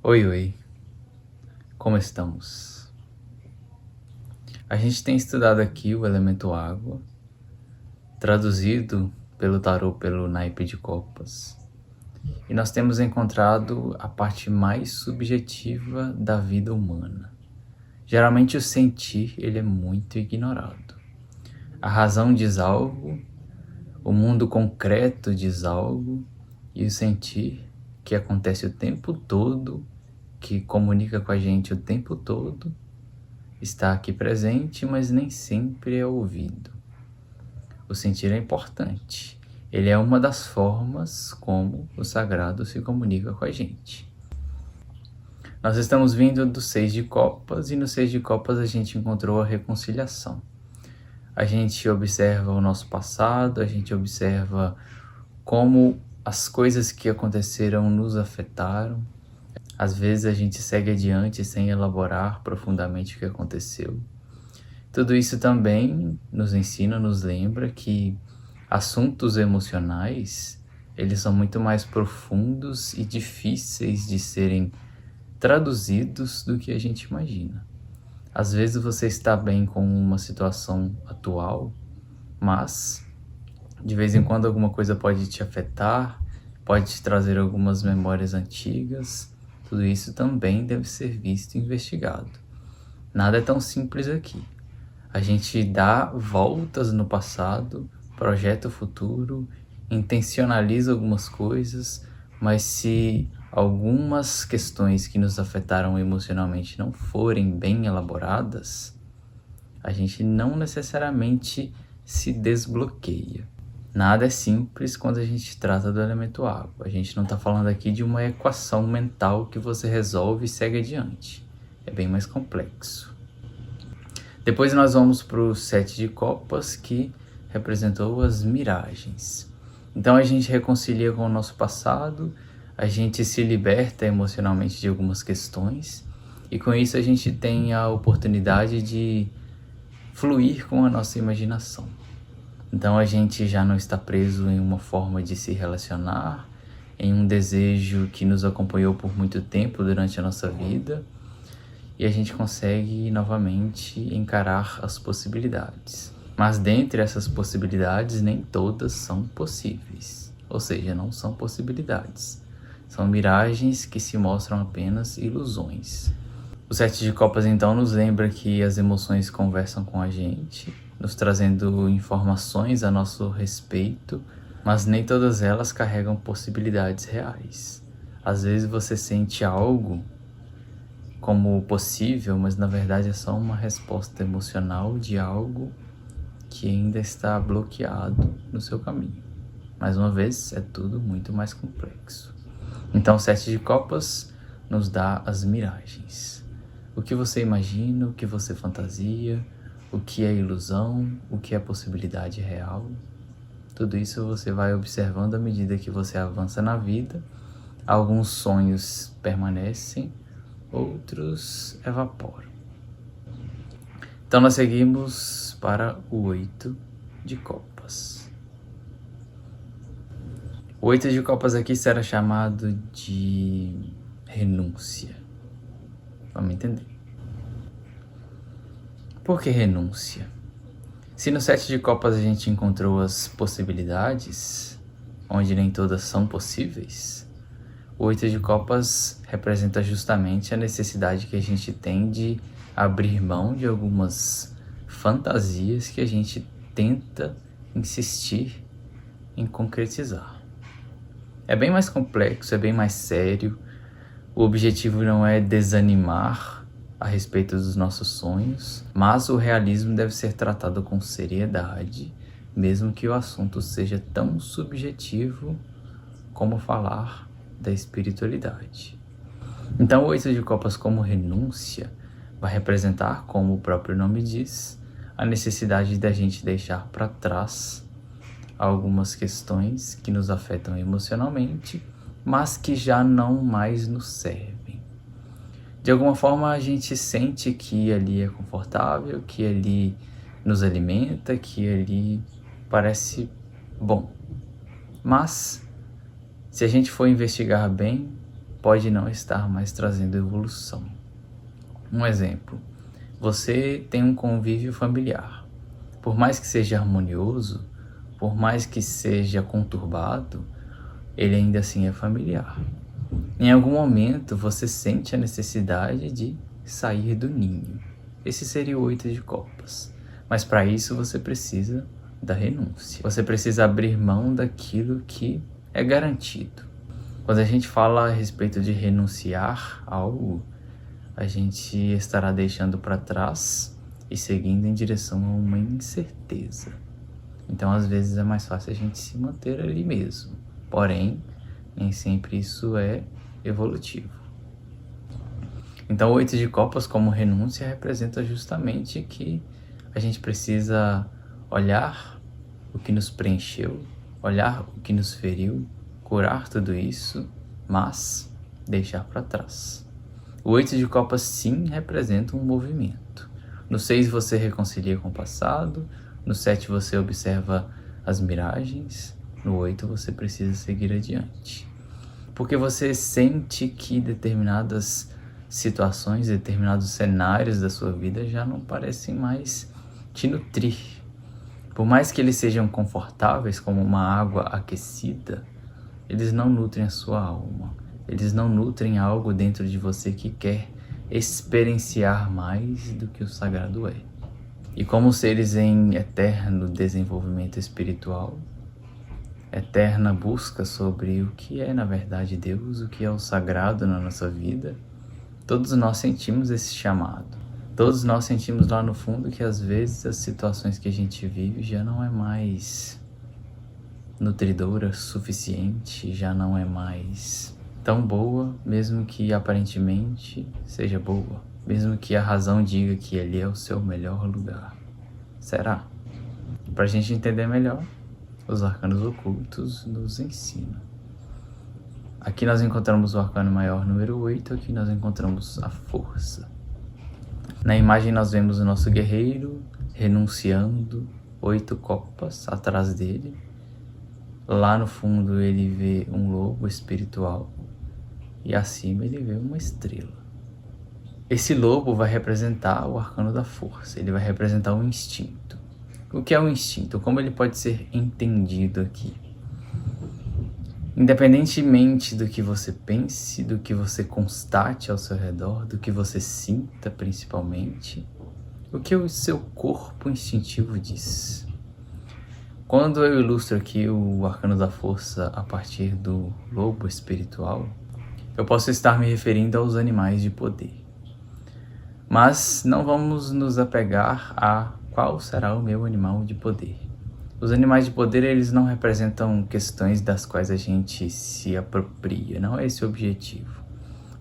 Oi, oi, como estamos? A gente tem estudado aqui o elemento água, traduzido pelo tarô pelo naipe de copas, e nós temos encontrado a parte mais subjetiva da vida humana. Geralmente o sentir ele é muito ignorado. A razão diz algo, o mundo concreto diz algo, e o sentir, que acontece o tempo todo, que comunica com a gente o tempo todo, está aqui presente, mas nem sempre é ouvido. O sentir é importante. Ele é uma das formas como o sagrado se comunica com a gente. Nós estamos vindo do 6 de copas e no 6 de copas a gente encontrou a reconciliação. A gente observa o nosso passado, a gente observa como as coisas que aconteceram nos afetaram. Às vezes a gente segue adiante sem elaborar profundamente o que aconteceu. Tudo isso também nos ensina, nos lembra que assuntos emocionais, eles são muito mais profundos e difíceis de serem traduzidos do que a gente imagina. Às vezes você está bem com uma situação atual, mas de vez em quando alguma coisa pode te afetar, pode te trazer algumas memórias antigas. Tudo isso também deve ser visto e investigado. Nada é tão simples aqui. A gente dá voltas no passado, projeta o futuro, intencionaliza algumas coisas, mas se algumas questões que nos afetaram emocionalmente não forem bem elaboradas, a gente não necessariamente se desbloqueia. Nada é simples quando a gente trata do elemento água. A gente não está falando aqui de uma equação mental que você resolve e segue adiante. É bem mais complexo. Depois nós vamos para o 7 de copas, que representou as miragens. Então a gente reconcilia com o nosso passado, a gente se liberta emocionalmente de algumas questões, e com isso a gente tem a oportunidade de fluir com a nossa imaginação. Então a gente já não está preso em uma forma de se relacionar, em um desejo que nos acompanhou por muito tempo durante a nossa vida, e a gente consegue novamente encarar as possibilidades. Mas dentre essas possibilidades, nem todas são possíveis. Ou seja, não são possibilidades. São miragens que se mostram apenas ilusões. O 7 de copas então nos lembra que as emoções conversam com a gente, nos trazendo informações a nosso respeito, mas nem todas elas carregam possibilidades reais. Às vezes você sente algo como possível, mas na verdade é só uma resposta emocional de algo que ainda está bloqueado no seu caminho. Mais uma vez, é tudo muito mais complexo. Então, o 7 de copas nos dá as miragens. O que você imagina, o que você fantasia, o que é ilusão, o que é possibilidade real. Tudo isso você vai observando à medida que você avança na vida. Alguns sonhos permanecem, outros evaporam. Então nós seguimos para o 8 de copas. O 8 de copas aqui será chamado de renúncia. Vamos entender. Por que renúncia? Se no 7 de copas a gente encontrou as possibilidades, onde nem todas são possíveis, o 8 de copas representa justamente a necessidade que a gente tem de abrir mão de algumas fantasias que a gente tenta insistir em concretizar. É bem mais complexo, é bem mais sério. O objetivo não é desanimar a respeito dos nossos sonhos, mas o realismo deve ser tratado com seriedade, mesmo que o assunto seja tão subjetivo como falar da espiritualidade. Então o 8 de copas como renúncia vai representar, como o próprio nome diz, a necessidade da gente deixar para trás algumas questões que nos afetam emocionalmente, mas que já não mais nos servem. De alguma forma a gente sente que ali é confortável, que ali nos alimenta, que ali parece bom. Mas se a gente for investigar bem, pode não estar mais trazendo evolução. Um exemplo, você tem um convívio familiar. Por mais que seja harmonioso, por mais que seja conturbado, ele ainda assim é familiar. Em algum momento você sente a necessidade de sair do ninho. Esse seria o 8 de copas. Mas para isso você precisa da renúncia. Você precisa abrir mão daquilo que é garantido. Quando a gente fala a respeito de renunciar a algo, a gente estará deixando para trás e seguindo em direção a uma incerteza. Então, às vezes é mais fácil a gente se manter ali mesmo. Porém, nem sempre isso é evolutivo. Então, o 8 de copas como renúncia representa justamente que a gente precisa olhar o que nos preencheu, olhar o que nos feriu, curar tudo isso, mas deixar para trás. O 8 de copas sim representa um movimento. No 6 você reconcilia com o passado, no 7 você observa as miragens, no 8 você precisa seguir adiante. Porque você sente que determinadas situações, determinados cenários da sua vida já não parecem mais te nutrir. Por mais que eles sejam confortáveis, como uma água aquecida, eles não nutrem a sua alma. Eles não nutrem algo dentro de você que quer experienciar mais do que o sagrado é. E como seres em eterno desenvolvimento espiritual, eterna busca sobre o que é na verdade Deus, o que é o sagrado na nossa vida, todos nós sentimos esse chamado. Todos nós sentimos lá no fundo que às vezes as situações que a gente vive já não é mais nutridora, suficiente, já não é mais tão boa, mesmo que aparentemente seja boa, mesmo que a razão diga que ali é o seu melhor lugar. Será? Para a gente entender melhor, os arcanos ocultos nos ensinam. Aqui nós encontramos o arcano maior número 8, aqui nós encontramos a força. Na imagem nós vemos o nosso guerreiro renunciando, 8 copas atrás dele. Lá no fundo ele vê um lobo espiritual e acima ele vê uma estrela. Esse lobo vai representar o arcano da força, ele vai representar o instinto. O que é o instinto? Como ele pode ser entendido aqui? Independentemente do que você pense, do que você constate ao seu redor, do que você sinta principalmente, o que o seu corpo instintivo diz? Quando eu ilustro aqui o arcano da força a partir do lobo espiritual, eu posso estar me referindo aos animais de poder. Mas não vamos nos apegar a qual será o meu animal de poder. Os animais de poder, eles não representam questões das quais a gente se apropria, não é esse o objetivo.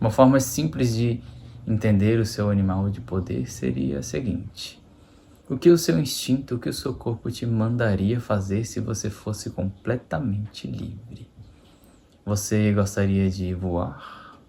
Uma forma simples de entender o seu animal de poder seria a seguinte: o que o seu instinto, o que o seu corpo te mandaria fazer se você fosse completamente livre? Você gostaria de voar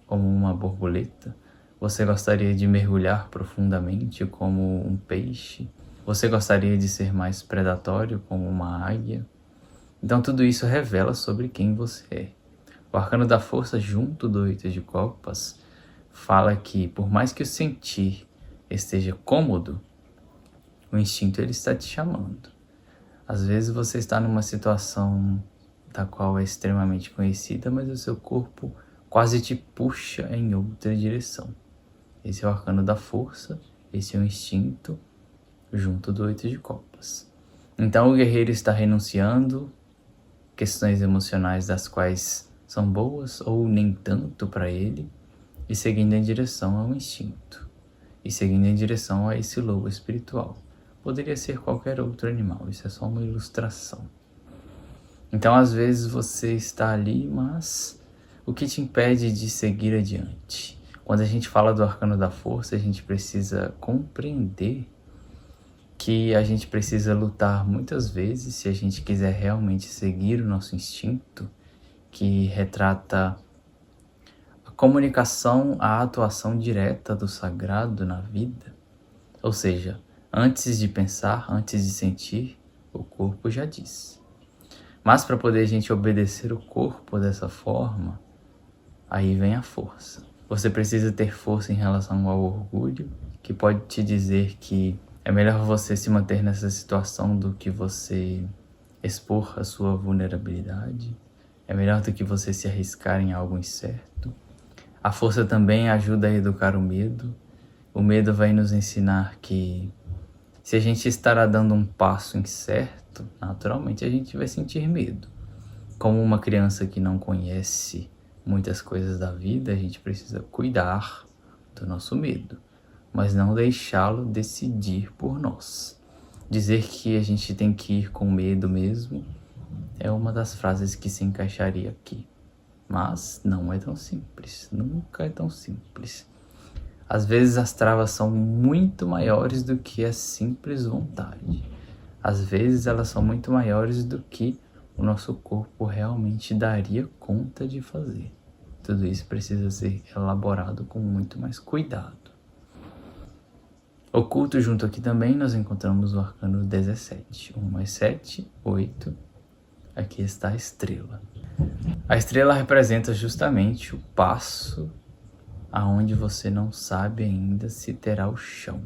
como uma borboleta? Você gostaria de mergulhar profundamente como um peixe? Você gostaria de ser mais predatório como uma águia? Então tudo isso revela sobre quem você é. O arcano da força junto do 8 de copas fala que por mais que o sentir esteja cômodo, o instinto ele está te chamando. Às vezes você está numa situação da qual é extremamente conhecida, mas o seu corpo quase te puxa em outra direção. Esse é o arcano da força, esse é o instinto junto do 8 de copas. Então o guerreiro está renunciando questões emocionais das quais são boas ou nem tanto para ele e seguindo em direção ao instinto e seguindo em direção a esse lobo espiritual. Poderia ser qualquer outro animal, isso é só uma ilustração. Então às vezes você está ali, mas o que te impede de seguir adiante? Quando a gente fala do arcano da força, a gente precisa compreender que a gente precisa lutar muitas vezes se a gente quiser realmente seguir o nosso instinto, que retrata a comunicação, a atuação direta do sagrado na vida. Ou seja, antes de pensar, antes de sentir, o corpo já diz. Mas para poder a gente obedecer o corpo dessa forma, aí vem a força. Você precisa ter força em relação ao orgulho, que pode te dizer que é melhor você se manter nessa situação do que você expor a sua vulnerabilidade. É melhor do que você se arriscar em algo incerto. A força também ajuda a educar o medo. O medo vai nos ensinar que se a gente estará dando um passo incerto, naturalmente a gente vai sentir medo. Como uma criança que não conhece muitas coisas da vida, a gente precisa cuidar do nosso medo, mas não deixá-lo decidir por nós. Dizer que a gente tem que ir com medo mesmo é uma das frases que se encaixaria aqui. Mas não é tão simples, nunca é tão simples. Às vezes as travas são muito maiores do que a simples vontade. Às vezes elas são muito maiores do que o nosso corpo realmente daria conta de fazer. Tudo isso precisa ser elaborado com muito mais cuidado. Oculto junto aqui também nós encontramos o arcano 17. 1 mais 7, 8. Aqui está a estrela. A estrela representa justamente o passo aonde você não sabe ainda se terá o chão.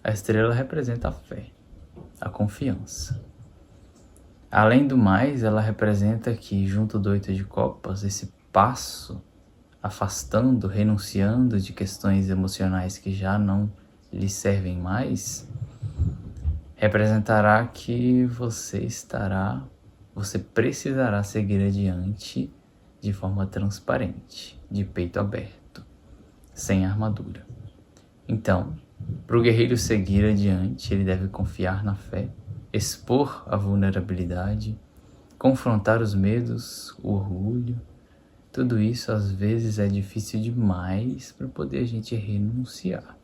A estrela representa a fé, a confiança. Além do mais, ela representa que, junto do 8 de copas, esse passo, afastando, renunciando de questões emocionais que já não lhe servem mais, representará que você precisará seguir adiante de forma transparente, de peito aberto, sem armadura. Então, para o guerreiro seguir adiante, ele deve confiar na fé, expor a vulnerabilidade, confrontar os medos, o orgulho. Tudo isso às vezes é difícil demais para poder a gente renunciar.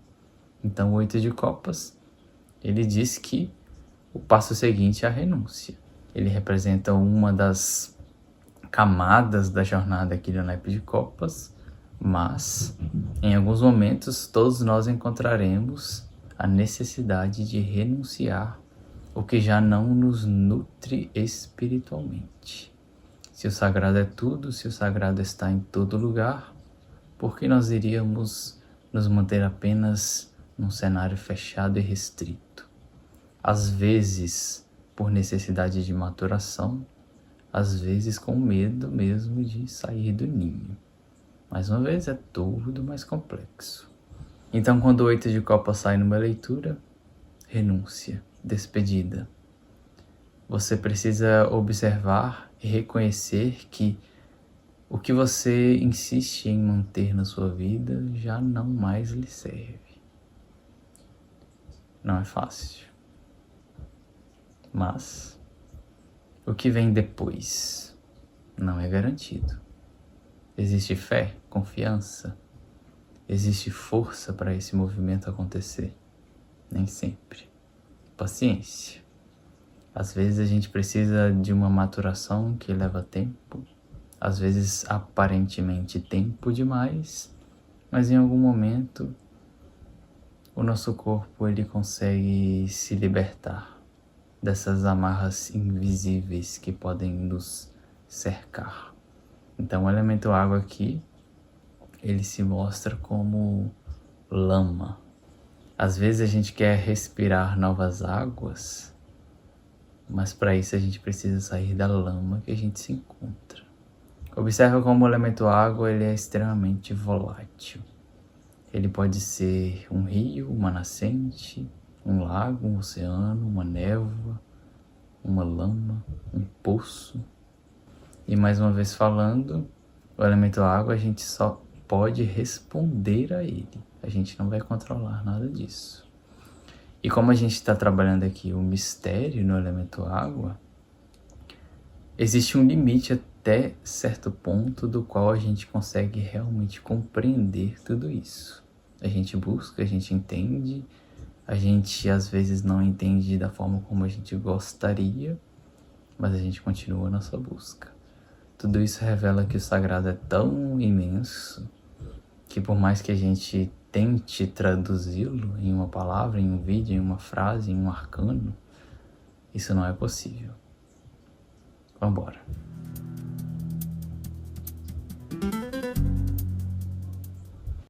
Então o 8 de copas, ele diz que o passo seguinte é a renúncia. Ele representa uma das camadas da jornada aqui do naipe de copas, mas em alguns momentos todos nós encontraremos a necessidade de renunciar o que já não nos nutre espiritualmente. Se o sagrado é tudo, se o sagrado está em todo lugar, por que nós iríamos nos manter apenas num cenário fechado e restrito? Às vezes, por necessidade de maturação, às vezes com medo mesmo de sair do ninho. Mais uma vez, é tudo mais complexo. Então, quando o 8 de copas sai numa leitura, renúncia, despedida. Você precisa observar e reconhecer que o que você insiste em manter na sua vida já não mais lhe serve. Não é fácil. Mas o que vem depois não é garantido. Existe fé, confiança, existe força para esse movimento acontecer? Nem sempre. Paciência. Às vezes a gente precisa de uma maturação que leva tempo, às vezes aparentemente tempo demais, mas em algum momento o nosso corpo ele consegue se libertar dessas amarras invisíveis que podem nos cercar. Então o elemento água aqui, ele se mostra como lama. Às vezes a gente quer respirar novas águas, mas para isso a gente precisa sair da lama que a gente se encontra. Observa como o elemento água ele é extremamente volátil. Ele pode ser um rio, uma nascente, um lago, um oceano, uma névoa, uma lama, um poço. E mais uma vez falando, o elemento água a gente só pode responder a ele. A gente não vai controlar nada disso. E como a gente está trabalhando aqui o mistério no elemento água, existe um limite até certo ponto do qual a gente consegue realmente compreender tudo isso. A gente busca, a gente entende, a gente às vezes não entende da forma como a gente gostaria, mas a gente continua a nossa busca. Tudo isso revela que o sagrado é tão imenso que por mais que a gente tente traduzi-lo em uma palavra, em um vídeo, em uma frase, em um arcano, isso não é possível. Vambora.